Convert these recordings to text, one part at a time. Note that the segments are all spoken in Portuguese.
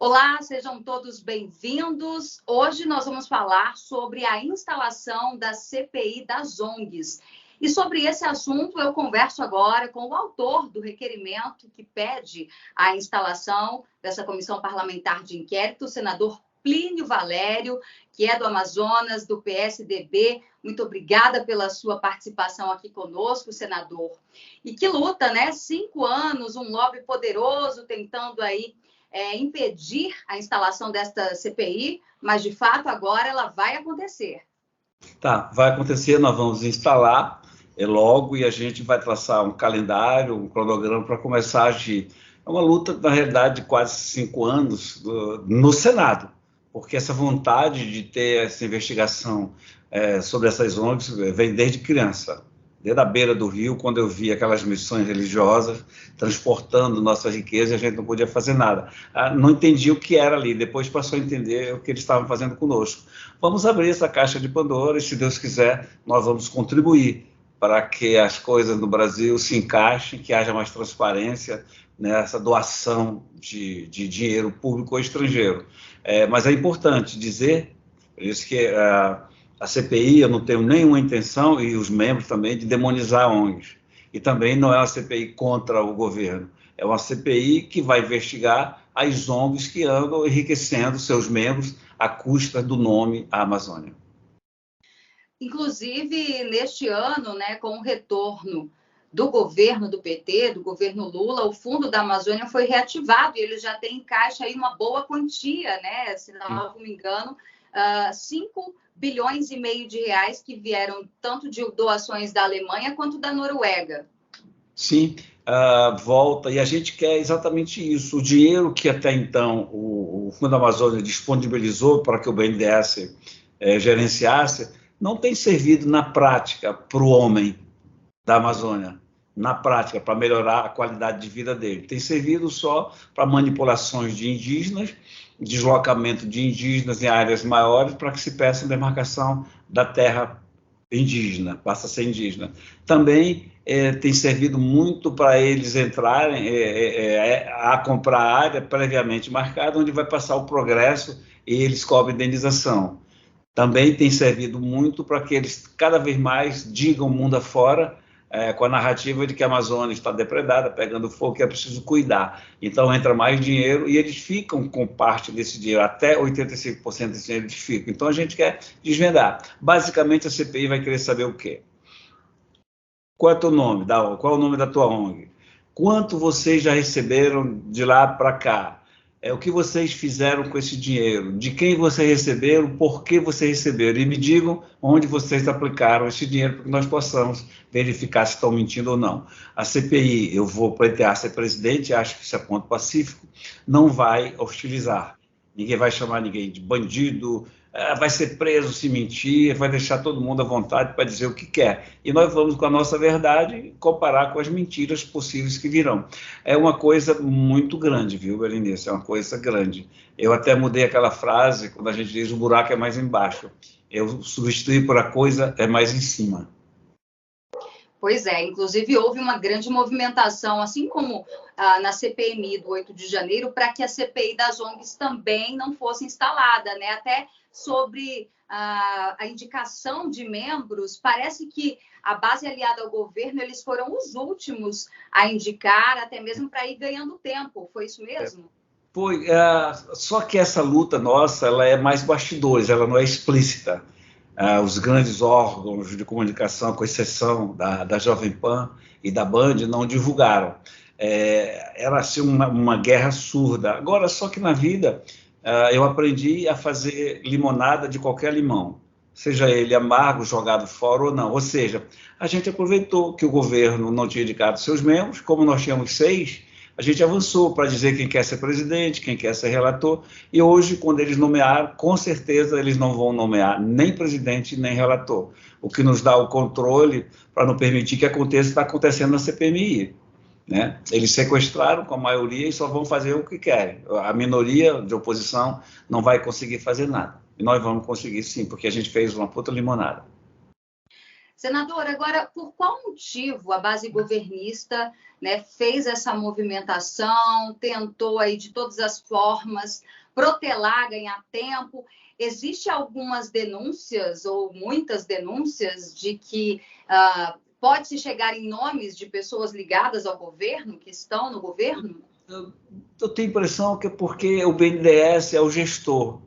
Olá, sejam todos bem-vindos. Hoje nós vamos falar sobre a instalação da CPI das ONGs. E sobre esse assunto eu converso agora com o autor do requerimento que pede a instalação dessa comissão parlamentar de inquérito, o senador Plínio Valério, que é do Amazonas, do PSDB. Muito obrigada pela sua participação aqui conosco, senador. E que luta, né? 5 anos, um lobby poderoso tentando aí impedir a instalação desta CPI, mas de fato agora ela vai acontecer. Tá, vai acontecer, nós vamos instalar logo e a gente vai traçar um calendário, um cronograma para começar a agir. É uma luta, na realidade, de quase 5 anos no Senado, porque essa vontade de ter essa investigação sobre essas ONGs vem desde criança. Desde a beira do rio, quando eu vi aquelas missões religiosas transportando nossa riqueza, a gente não podia fazer nada. Não entendia o que era ali, depois passou a entender o que eles estavam fazendo conosco. Vamos abrir essa caixa de Pandora e, se Deus quiser, nós vamos contribuir para que as coisas no Brasil se encaixem, que haja mais transparência nessa doação de dinheiro público ou estrangeiro. Mas é importante dizer, por isso que a CPI, eu não tenho nenhuma intenção, e os membros também, de demonizar ONGs. E também não é uma CPI contra o governo. É uma CPI que vai investigar as ONGs que andam enriquecendo seus membros à custa do nome Amazônia. Inclusive, neste ano, né, com o retorno do governo do PT, do governo Lula, o Fundo da Amazônia foi reativado e ele já tem em caixa aí uma boa quantia, né, se não me engano, 5 bilhões e meio de reais que vieram tanto de doações da Alemanha quanto da Noruega. Sim, volta, e a gente quer exatamente isso. O dinheiro que até então o Fundo da Amazônia disponibilizou para que o BNDES gerenciasse, não tem servido na prática para o homem da Amazônia, na prática, para melhorar a qualidade de vida dele. Tem servido só para manipulações de indígenas, deslocamento de indígenas em áreas maiores para que se peça a demarcação da terra indígena, passa a ser indígena. Também tem servido muito para eles entrarem a comprar área previamente marcada, onde vai passar o progresso e eles cobram indenização. Também tem servido muito para que eles cada vez mais digam mundo afora, com a narrativa de que a Amazônia está depredada, pegando fogo, que é preciso cuidar. Então entra mais dinheiro e eles ficam com parte desse dinheiro, até 85% desse dinheiro eles ficam. Então a gente quer desvendar. Basicamente a CPI vai querer saber o quê? Qual é o teu nome? Qual é o nome da tua ONG? Quanto vocês já receberam de lá para cá? O que vocês fizeram com esse dinheiro? De quem vocês receberam? Por que vocês receberam? E me digam onde vocês aplicaram esse dinheiro para que nós possamos verificar se estão mentindo ou não. A CPI, eu vou pleitear ser presidente, acho que isso é ponto pacífico, não vai hostilizar. Ninguém vai chamar ninguém de bandido, vai ser preso se mentir, vai deixar todo mundo à vontade para dizer o que quer. E nós vamos, com a nossa verdade, comparar com as mentiras possíveis que virão. É uma coisa muito grande, viu, Berenice? É uma coisa grande. Eu até mudei aquela frase, quando a gente diz o buraco é mais embaixo. Eu substituí por a coisa é mais em cima. Pois é, inclusive houve uma grande movimentação, assim como na CPMI do 8 de janeiro, para que a CPI das ONGs também não fosse instalada, né? Até sobre a indicação de membros, parece que a base aliada ao governo, eles foram os últimos a indicar, até mesmo para ir ganhando tempo, foi isso mesmo? Foi, só que essa luta nossa, ela é mais bastidores, ela não é explícita. Os grandes órgãos de comunicação, com exceção da Jovem Pan e da Band, não divulgaram. Era assim uma guerra surda. Agora, só que na vida, eu aprendi a fazer limonada de qualquer limão, seja ele amargo, jogado fora ou não. Ou seja, a gente aproveitou que o governo não tinha indicado seus membros, como nós tínhamos 6, a gente avançou para dizer quem quer ser presidente, quem quer ser relator, e hoje, quando eles nomearam, com certeza eles não vão nomear nem presidente, nem relator. O que nos dá o controle para não permitir que aconteça, está acontecendo na CPMI. Né? Eles sequestraram com a maioria e só vão fazer o que querem. A minoria de oposição não vai conseguir fazer nada. E nós vamos conseguir sim, porque a gente fez uma puta limonada. Senador, agora, por qual motivo a base governista, né, fez essa movimentação, tentou aí de todas as formas protelar, ganhar tempo? Existem algumas denúncias, ou muitas denúncias, de que pode-se chegar em nomes de pessoas ligadas ao governo, que estão no governo? Eu tenho a impressão que é porque o BNDES é o gestor.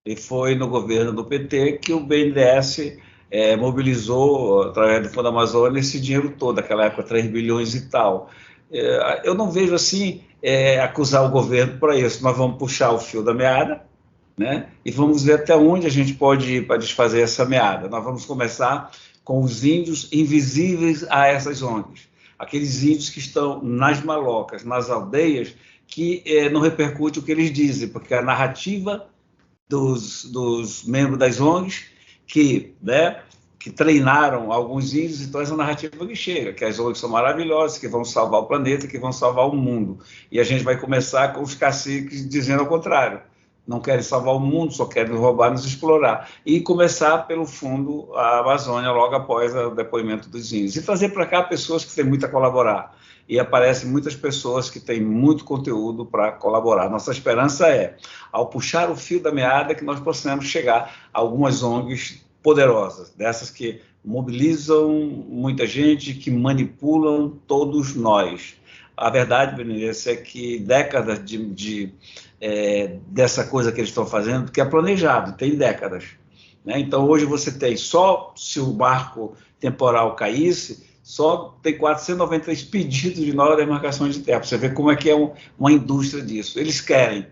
E foi no governo do PT que o BNDES mobilizou, através do Fundo Amazônia, esse dinheiro todo, naquela época 3 bilhões e tal. Eu não vejo assim acusar o governo para isso. Nós vamos puxar o fio da meada, né? E vamos ver até onde a gente pode ir para desfazer essa meada. Nós vamos começar com os índios invisíveis a essas ONGs. Aqueles índios que estão nas malocas, nas aldeias, que não repercute o que eles dizem, porque a narrativa dos membros das ONGs que treinaram alguns índios, então essa narrativa que chega, que as ONGs são maravilhosas, que vão salvar o planeta, que vão salvar o mundo. E a gente vai começar com os caciques dizendo ao contrário. Não querem salvar o mundo, só querem roubar, nos explorar. E começar pelo fundo a Amazônia, logo após o depoimento dos índios. E trazer para cá pessoas que têm muito a colaborar. E aparecem muitas pessoas que têm muito conteúdo para colaborar. Nossa esperança é, ao puxar o fio da meada, que nós possamos chegar a algumas ONGs poderosas, dessas que mobilizam muita gente, que manipulam todos nós. A verdade, Benício, é que décadas dessa coisa que eles estão fazendo, que é planejado, tem décadas. Né? Então, hoje você tem, só se o marco temporal caísse, só tem 493 pedidos de nova demarcação de terra. Você vê como é que é uma indústria disso. Eles querem,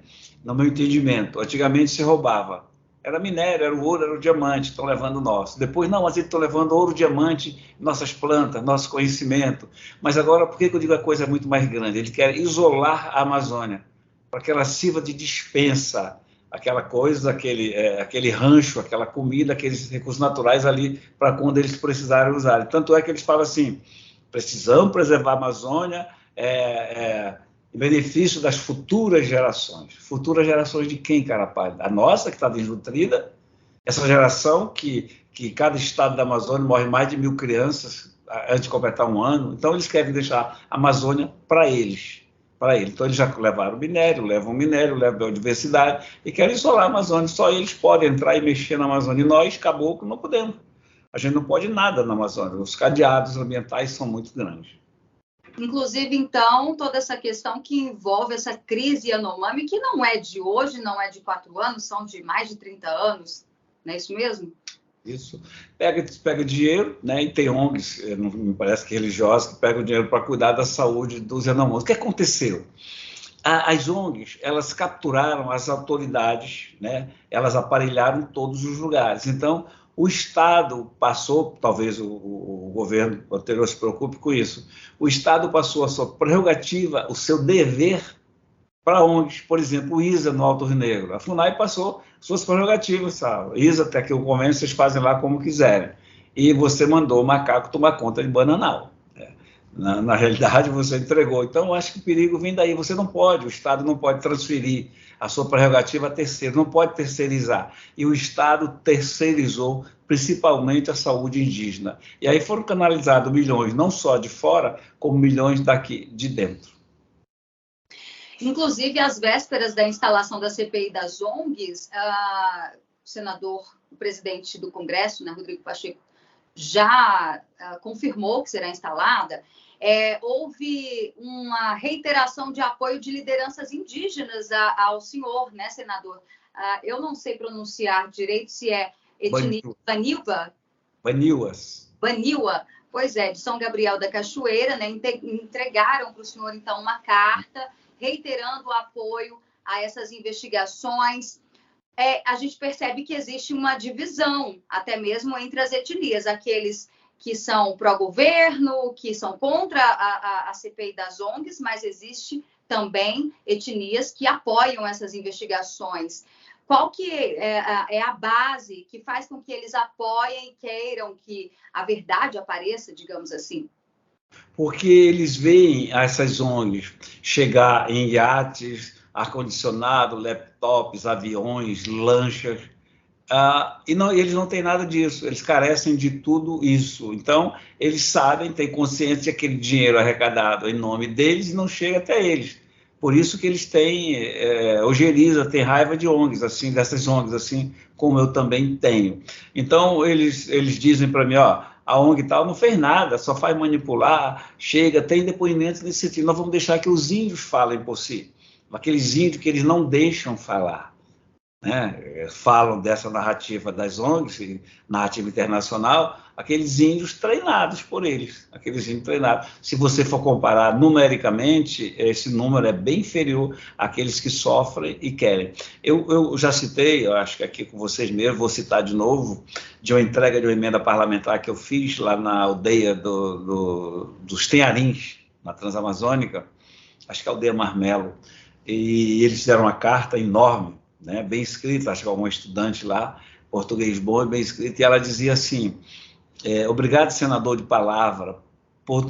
no meu entendimento, antigamente se roubava. Era minério, era o ouro, era o diamante, estão levando o nosso. Depois, não, mas eles estão levando ouro, diamante, nossas plantas, nosso conhecimento. Mas agora, por que eu digo a coisa é muito mais grande? Eles querem isolar a Amazônia, para que ela sirva de dispensa, aquela coisa, aquele rancho, aquela comida, aqueles recursos naturais ali, para quando eles precisarem usar. Tanto é que eles falam assim, precisamos preservar a Amazônia, em benefício das futuras gerações. Futuras gerações de quem, cara pálida? A nossa, que está desnutrida, essa geração que cada estado da Amazônia morre mais de 1.000 crianças antes de completar um ano. Então, eles querem deixar a Amazônia para eles. Então, eles já levaram minério, levam biodiversidade e querem isolar a Amazônia. Só eles podem entrar e mexer na Amazônia. E nós, caboclo, não podemos. A gente não pode nada na Amazônia. Os cadeados ambientais são muito grandes. Inclusive, então, toda essa questão que envolve essa crise Yanomami, que não é de hoje, não é de 4 anos, são de mais de 30 anos, não é isso mesmo? Isso. Pega dinheiro, né? E tem ONGs, me parece que religiosas, que pegam dinheiro para cuidar da saúde dos Yanomamis. O que aconteceu? As ONGs, elas capturaram as autoridades, né? Elas aparelharam todos os lugares. Então, o Estado passou, talvez o governo anterior se preocupe com isso, o Estado passou a sua prerrogativa, o seu dever para ONGs, por exemplo, o ISA no Alto Rio Negro. A FUNAI passou suas prerrogativas, sabe? ISA, até que o convênio, vocês fazem lá como quiserem. E você mandou o macaco tomar conta de Bananal. Na realidade, você entregou. Então, eu acho que o perigo vem daí. Você não pode, o Estado não pode transferir a sua prerrogativa a terceiro, não pode terceirizar. E o Estado terceirizou principalmente a saúde indígena. E aí foram canalizados milhões, não só de fora, como milhões daqui de dentro. Inclusive, às vésperas da instalação da CPI das ONGs, o senador, o presidente do Congresso, né, Rodrigo Pacheco, já confirmou que será instalada. Houve uma reiteração de apoio de lideranças indígenas ao senhor, né, senador? Eu não sei pronunciar direito se é Baniwa. Pois é, de São Gabriel da Cachoeira, né? Entregaram para o senhor, então, uma carta reiterando o apoio a essas investigações. A gente percebe que existe uma divisão, até mesmo entre as etnias, aqueles que são pró-governo, que são contra a CPI das ONGs, mas existe também etnias que apoiam essas investigações. Qual que é a base que faz com que eles apoiem e queiram que a verdade apareça, digamos assim? Porque eles veem essas ONGs chegar em iates, ar-condicionado, laptops, aviões, lanchas, Eles não têm nada disso, eles carecem de tudo isso. Então, eles sabem, têm consciência que aquele dinheiro arrecadado em nome deles não chega até eles. Por isso que eles têm ojeriza, tem raiva de ONGs, assim, dessas ONGs, assim como eu também tenho. Então, eles dizem para mim, ó, a ONG tal não fez nada, só faz manipular, chega, tem depoimentos nesse sentido. Nós vamos deixar que os índios falem por si. Aqueles índios que eles não deixam falar, né? Falam dessa narrativa das ONGs, narrativa internacional, aqueles índios treinados por eles, aqueles índios treinados. Se você for comparar numericamente, esse número é bem inferior àqueles que sofrem e querem. Eu já citei, eu acho que aqui com vocês mesmo, vou citar de novo, de uma entrega de uma emenda parlamentar que eu fiz lá na aldeia dos Tenharins, na Transamazônica, acho que é a aldeia Marmelo, e eles fizeram uma carta enorme, né, bem escrita, acho que algum estudante lá, português bom, bem escrito, e ela dizia assim, obrigado, senador de palavra, por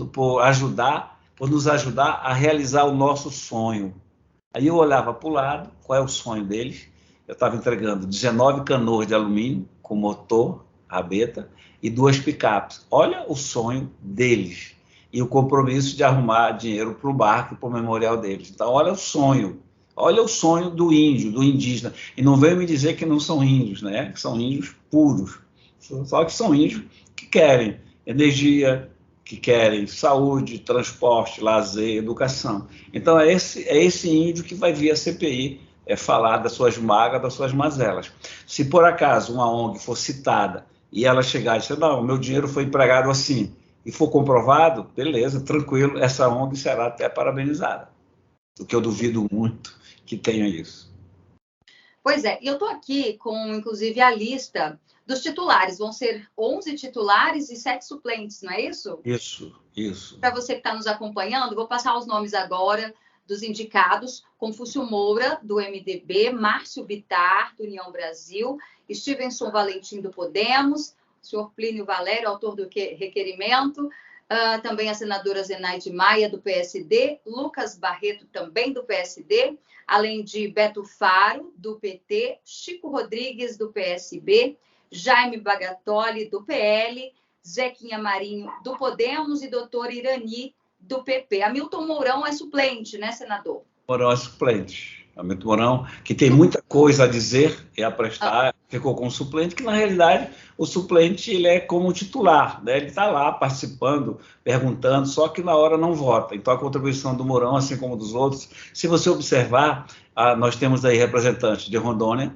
nos ajudar a realizar o nosso sonho. Aí eu olhava para o lado, qual é o sonho deles? Eu estava entregando 19 canoas de alumínio, com motor, rabeta, e 2 picapes. Olha o sonho deles. E o compromisso de arrumar dinheiro para o barco e para o memorial deles. Então, olha o sonho. Olha o sonho do índio, do indígena. E não venham me dizer que não são índios, né? Que são índios puros. Só que são índios que querem energia, que querem saúde, transporte, lazer, educação. Então, é esse índio que vai vir a CPI falar das suas mágoas, das suas mazelas. Se, por acaso, uma ONG for citada e ela chegar e dizer, não, meu dinheiro foi empregado assim, e for comprovado, beleza, tranquilo, essa ONG será até parabenizada. O que eu duvido muito que tenha isso. Pois é, e eu estou aqui com, inclusive, a lista dos titulares. Vão ser 11 titulares e 7 suplentes, não é isso? Isso. Para você que está nos acompanhando, vou passar os nomes agora dos indicados: Confúcio Moura, do MDB, Márcio Bittar, do União Brasil, Stevenson Valentim, do Podemos, o senhor Plínio Valério, autor do requerimento, também a senadora Zenaide Maia, do PSD, Lucas Barreto, também do PSD, além de Beto Faro, do PT, Chico Rodrigues, do PSB, Jaime Bagatoli, do PL, Zequinha Marinho, do Podemos, e doutor Irani, do PP. Hamilton Mourão é suplente, né, senador? Mourão é suplente. Hamilton Mourão, que tem muita coisa a dizer e a prestar, ficou com o suplente, que na realidade o suplente ele é como titular, né? Ele está lá participando, perguntando, só que na hora não vota. Então a contribuição do Mourão, assim como dos outros, se você observar, nós temos aí representantes de Rondônia,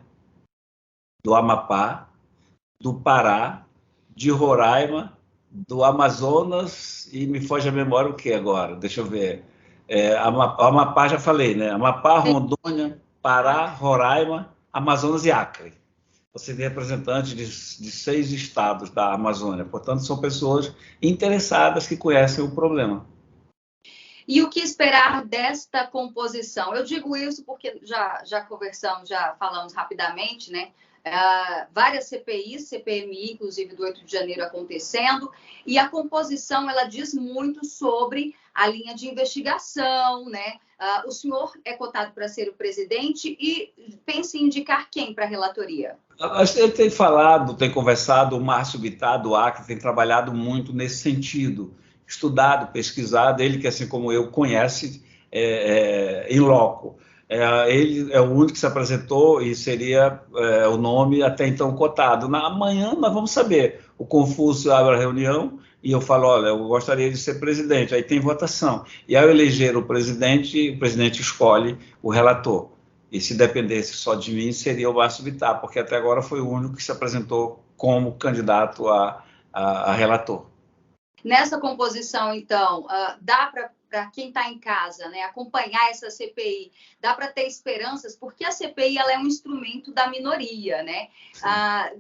do Amapá, do Pará, de Roraima, do Amazonas, e me foge a memória o que agora? Deixa eu ver. Amapá já falei, né? Amapá, Rondônia, Pará, Roraima, Amazonas e Acre. Você tem representantes de 6 estados da Amazônia. Portanto, são pessoas interessadas que conhecem o problema. E o que esperar desta composição? Eu digo isso porque já conversamos, já falamos rapidamente, né? Várias CPIs, CPMI, inclusive do 8 de janeiro acontecendo, e a composição, ela diz muito sobre a linha de investigação, né? O senhor é cotado para ser o presidente e pensa em indicar quem para a relatoria? Ele tem falado, tem conversado, o Márcio Bittar, do Acre, tem trabalhado muito nesse sentido, estudado, pesquisado, ele que, assim como eu, conhece em loco. Ele é o único que se apresentou e seria o nome até então cotado. Amanhã nós vamos saber. O Confúcio abre a reunião e eu falo, olha, eu gostaria de ser presidente. Aí tem votação. E ao eleger o presidente escolhe o relator. E se dependesse só de mim, seria o Márcio Bittar, porque até agora foi o único que se apresentou como candidato a relator. Nessa composição, então, dá para quem está em casa, né, acompanhar essa CPI, dá para ter esperanças, porque a CPI ela é um instrumento da minoria, né?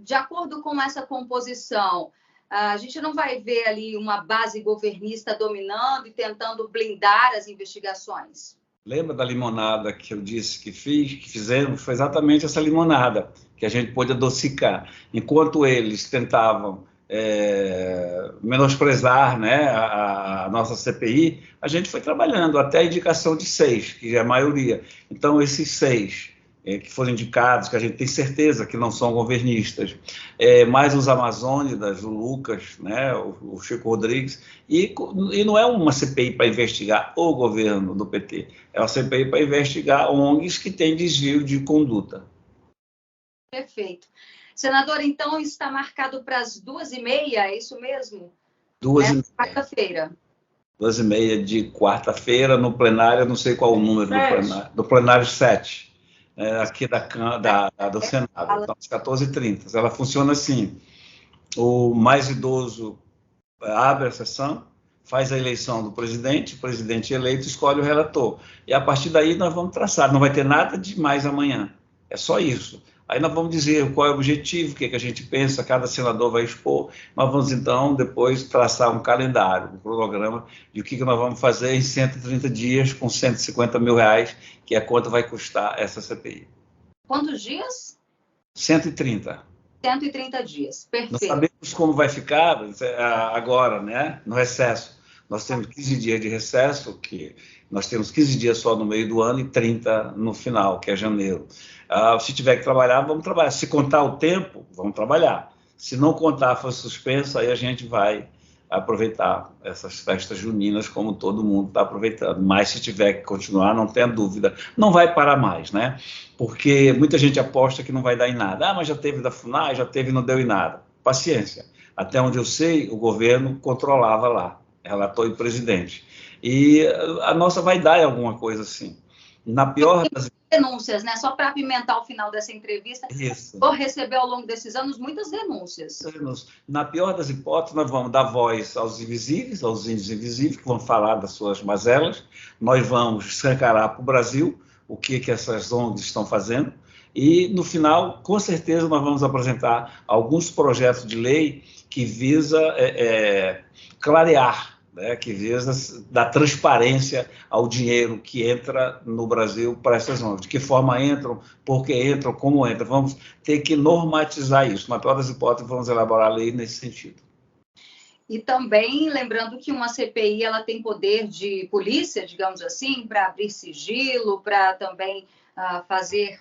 De acordo com essa composição, a gente não vai ver ali uma base governista dominando e tentando blindar as investigações. Lembra da limonada que eu disse que fizemos? Foi exatamente essa limonada que a gente pôde adocicar. Enquanto eles tentavam menosprezar, né, a nossa CPI, a gente foi trabalhando até a indicação de 6, que é a maioria. Então, esses 6 que foram indicados, que a gente tem certeza que não são governistas, mais os amazônidas, o Lucas, né, o Chico Rodrigues, e não é uma CPI para investigar o governo do PT, é uma CPI para investigar ONGs que têm desvio de conduta. Perfeito. Senador, então está marcado para as 2h30, é isso mesmo? 2h30. Quarta-feira. 2h30 de quarta-feira, no plenário, eu não sei qual o número do plenário 7. Aqui do Senado, então, às 14h30. Ela funciona assim: o mais idoso abre a sessão, faz a eleição do presidente, o presidente eleito escolhe o relator. E a partir daí nós vamos traçar, não vai ter nada de mais amanhã, é só isso. Aí nós vamos dizer qual é o objetivo, o que a gente pensa, cada senador vai expor. Nós vamos, então, depois traçar um calendário, um cronograma de o que nós vamos fazer em 130 dias com R$150 mil, que é quanto vai custar essa CPI. Quantos dias? 130. 130 dias, perfeito. Não sabemos como vai ficar agora, né, no recesso. Nós temos 15 dias de recesso, que nós temos 15 dias só no meio do ano e 30 no final, que é janeiro. Se tiver que trabalhar, vamos trabalhar. Se contar o tempo, vamos trabalhar. Se não contar, for suspenso, aí a gente vai aproveitar essas festas juninas como todo mundo está aproveitando. Mas se tiver que continuar, não tenha dúvida, não vai parar mais, né? Porque muita gente aposta que não vai dar em nada. Mas já teve da FUNAI, já teve e não deu em nada. Paciência. Até onde eu sei, o governo controlava lá, relator e presidente. E a nossa vai dar em alguma coisa assim. Na pior das denúncias, né? Só para apimentar o final dessa entrevista, isso. Vou receber ao longo desses anos muitas denúncias. Na pior das hipóteses, nós vamos dar voz aos invisíveis, aos índios invisíveis, que vão falar das suas mazelas. Nós vamos escancarar para o Brasil o que essas ONGs estão fazendo. E, no final, com certeza, nós vamos apresentar alguns projetos de lei que visa clarear, né, que visa dar transparência ao dinheiro que entra no Brasil para essas ONGs. De que forma entram, por que entram, como entram. Vamos ter que normatizar isso. Na pior das hipóteses, vamos elaborar a lei nesse sentido. E também, lembrando que uma CPI ela tem poder de polícia, digamos assim, para abrir sigilo, para também fazer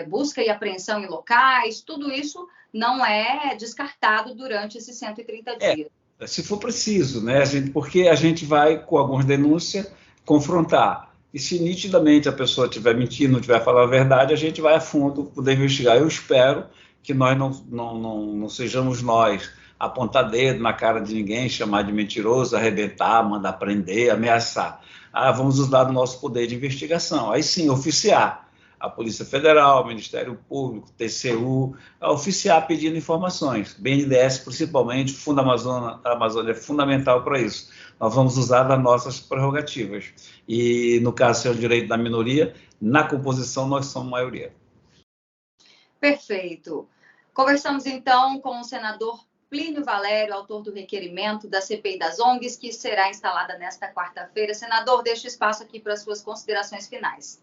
busca e apreensão em locais. Tudo isso não é descartado durante esses 130 dias. Se for preciso, né? Porque a gente vai, com algumas denúncias, confrontar. E se nitidamente a pessoa estiver mentindo, não estiver falando a verdade, a gente vai a fundo poder investigar. Eu espero que nós não sejamos nós apontar dedo na cara de ninguém, chamar de mentiroso, arrebentar, mandar prender, ameaçar. Vamos usar o nosso poder de investigação. Aí sim, oficiar a Polícia Federal, o Ministério Público, TCU, a oficiar pedindo informações. BNDES, principalmente, Fundo Amazônia é fundamental para isso. Nós vamos usar das nossas prerrogativas. E, no caso, se é o direito da minoria, na composição nós somos maioria. Perfeito. Conversamos, então, com o senador Plínio Valério, autor do requerimento da CPI das ONGs, que será instalada nesta quarta-feira. Senador, deixo espaço aqui para as suas considerações finais.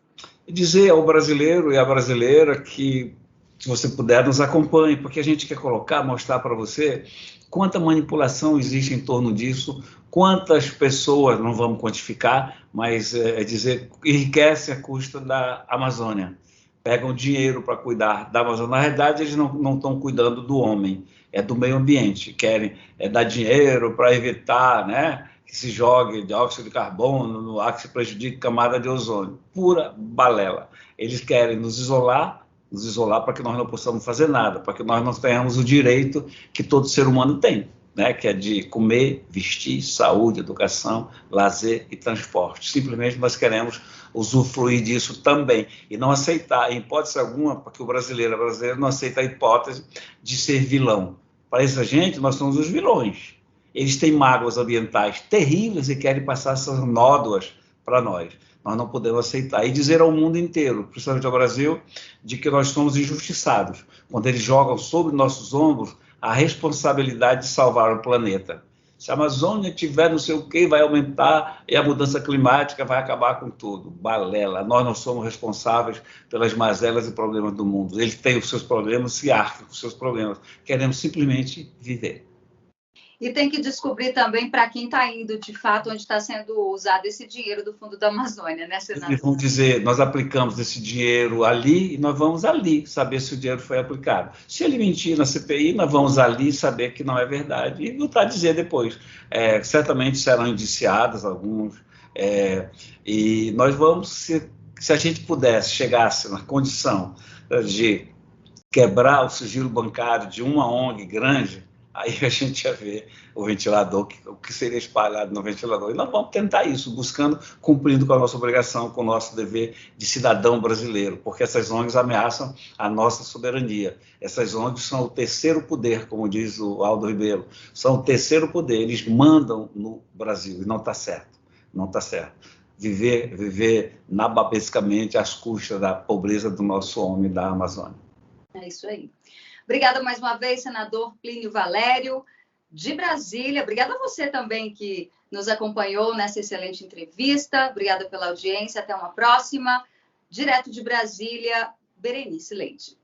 Dizer ao brasileiro e à brasileira que, se você puder, nos acompanhe, porque a gente quer mostrar para você quanta manipulação existe em torno disso, quantas pessoas, não vamos quantificar, mas dizer, enriquecem a custa da Amazônia. Pegam dinheiro para cuidar da Amazônia. Na realidade, eles não estão cuidando do homem, é do meio ambiente. Querem dar dinheiro para evitar, né, que se jogue dióxido de carbono no ar, que se prejudique a camada de ozônio. Pura balela. Eles querem nos isolar para que nós não possamos fazer nada, para que nós não tenhamos o direito que todo ser humano tem, né, que é de comer, vestir, saúde, educação, lazer e transporte. Simplesmente nós queremos usufruir disso também e não aceitar, em hipótese alguma, porque o brasileiro não aceita a hipótese de ser vilão. Para essa gente, nós somos os vilões. Eles têm mágoas ambientais terríveis e querem passar essas nódoas para nós. Nós não podemos aceitar. E dizer ao mundo inteiro, principalmente ao Brasil, de que nós somos injustiçados, quando eles jogam sobre nossos ombros a responsabilidade de salvar o planeta. Se a Amazônia tiver não sei o que, vai aumentar e a mudança climática vai acabar com tudo. Balela. Nós não somos responsáveis pelas mazelas e problemas do mundo. Eles têm os seus problemas, se arcam com os seus problemas. Queremos simplesmente viver. E tem que descobrir também para quem está indo, de fato, onde está sendo usado esse dinheiro do Fundo da Amazônia, né, senador? Eles vão dizer, nós aplicamos esse dinheiro ali e nós vamos ali saber se o dinheiro foi aplicado. Se ele mentir na CPI, nós vamos ali saber que não é verdade e voltar a dizer depois. Certamente serão indiciados alguns, e nós vamos, se a gente pudesse, chegasse na condição de quebrar o sigilo bancário de uma ONG grande, aí a gente ia ver o ventilador, o que seria espalhado no ventilador. E nós vamos tentar isso, cumprindo com a nossa obrigação, com o nosso dever de cidadão brasileiro, porque essas ONGs ameaçam a nossa soberania. Essas ONGs são o terceiro poder, como diz o Aldo Ribeiro, são o terceiro poder, eles mandam no Brasil, e não está certo, não está certo. Viver nababescamente às custas da pobreza do nosso homem da Amazônia. É isso aí. Obrigada mais uma vez, senador Plínio Valério, de Brasília. Obrigada a você também que nos acompanhou nessa excelente entrevista. Obrigada pela audiência. Até uma próxima. Direto de Brasília, Berenice Leite.